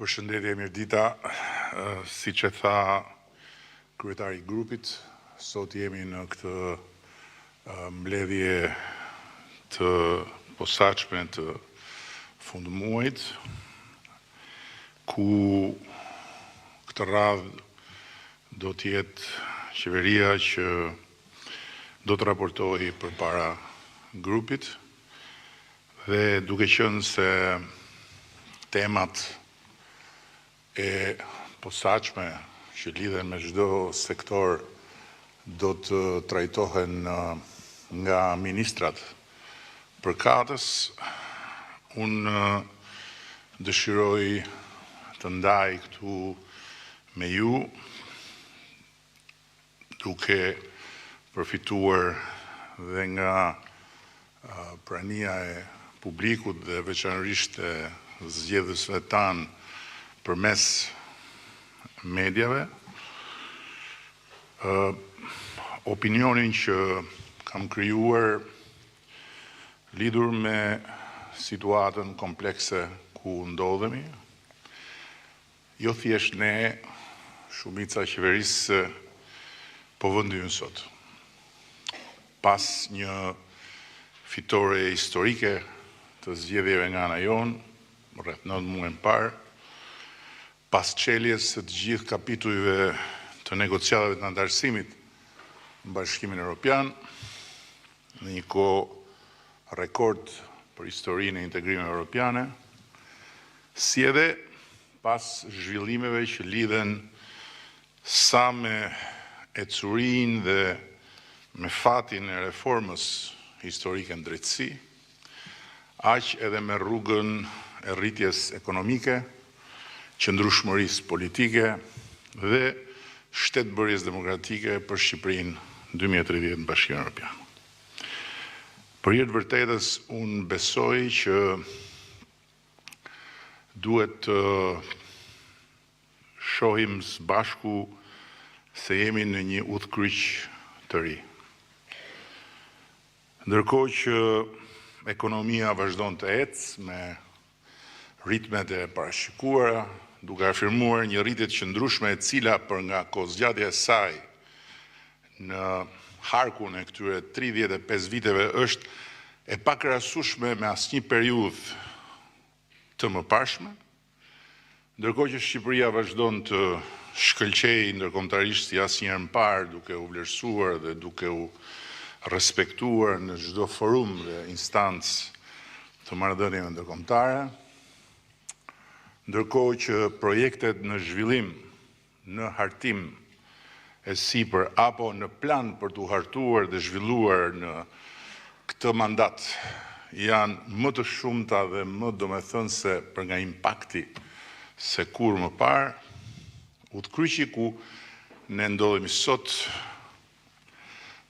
Përshëndetje, Mirdita, si që tha kryetari i grupit, sot jemi në këtë mbledhje të posaçme të fundmuajit, ku këtë radhë do t'jetë qeveria që do të raportojë përpara grupit, dhe duke qenë se temat e posaçme që lidhen me çdo sektor do të trajtohen nga ministrat përkatës, unë dëshiroj të ndaj këtu me ju, duke përfituar dhe nga prania e publikut dhe veçanërisht e zgjedhësve tanë përmes mediave, opinionin që kam krijuar lidhur me situatën komplekse ku ndodhemi, jo thjesht ne, shumica e qeverisë po vendim sot. Pas një fitore historike të zgjedhjeve nga ana jonë, rreth 9 muaj më parë, pas çeljes së të gjithë kapitujve të negociatave të antarësimit në Bashkimin Evropian, në një kohë rekord për historinë e integrimit evropiane, si edhe pas zhvillimeve që lidhen sa me ecurinë dhe me fatin e reformës historike në drejtësi, aq edhe me rrugën e rritjes ekonomike, qëndrueshmërisë politike dhe shtetbërjes demokratike për Shqipërinë 2030 në Bashkimin Evropian. Për hir të vërtetës, unë besoj që duhet të shohim së bashku se jemi në një udhkryq të ri. Ndërkohë që ekonomia vazhdon të ecë me ritmet e parashikuara, duke afirmuar një rritje të qëndrueshme e cila për nga kohëzgjatja e saj në harkun e këtyre 35 viteve është e pakrahasueshme me asnjë periudhë të mëparshme, ndërkohë që Shqipëria vazhdon të shkëlqejë ndërkombëtarisht si asnjëherë më parë, duke u vlerësuar dhe duke u respektuar në çdo forum dhe instancë të marrëdhënieve ndërkombëtare, ndërkohë që projektet në zhvillim, në hartim e sipër apo në plan për t'u hartuar dhe zhvilluar në këtë mandat janë më të shumta dhe më domethënëse për nga impakti se kur më parë, udhkryqi ku ne ndodhemi sot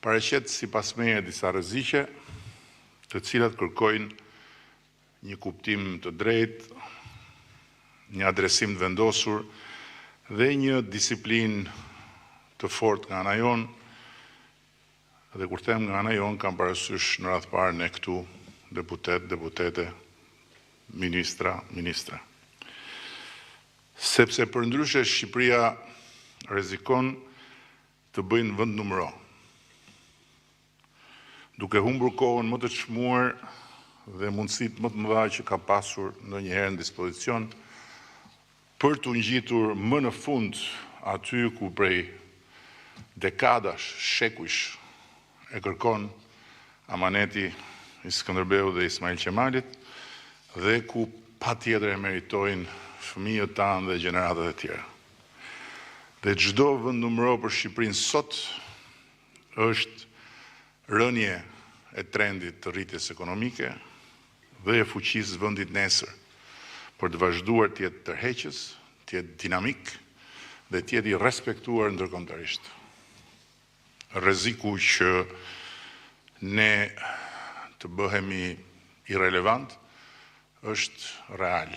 paraqet sipas meje disa rreziqe, të cilat kërkojnë një kuptim të drejtë, një adresim të vendosur dhe një disiplinë të fortë nga ana jonë, dhe kur them nga ana jonë kam parasysh në radhë parë ne këtu deputete, ministra. Sepse përndryshe Shqipëria rrezikon të bëjë në vend numëro, duke humbur kohën më të çmuar dhe mundësitë më të mëdha që ka pasur ndonjëherë në dispozicion për të ngjitur më në fund aty ku prej dekadash, shekujsh e kërkon amaneti i Skënderbeut dhe Ismail Qemalit dhe ku patjetër e meritojnë fëmijët tanë dhe gjeneratat e tjera. Dhe çdo vend numëro për Shqipërinë sot është rënje e trendit të rritjes ekonomike dhe e fuqisë vendit nesër për të vazhduar të jetë tërheqës, të jetë dinamik dhe të jetë i respektuar ndërkombëtarisht. Rreziku që ne të bëhemi irrelevant është real.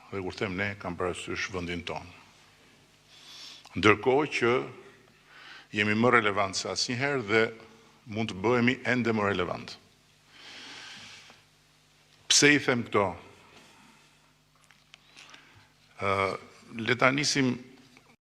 Dhe kur them ne, kam parasysh vendin tonë. Ndërkohë që jemi më relevant se asnjëherë dhe mund të bëhemi ende më relevant. Pse i them këto? Le ta nisim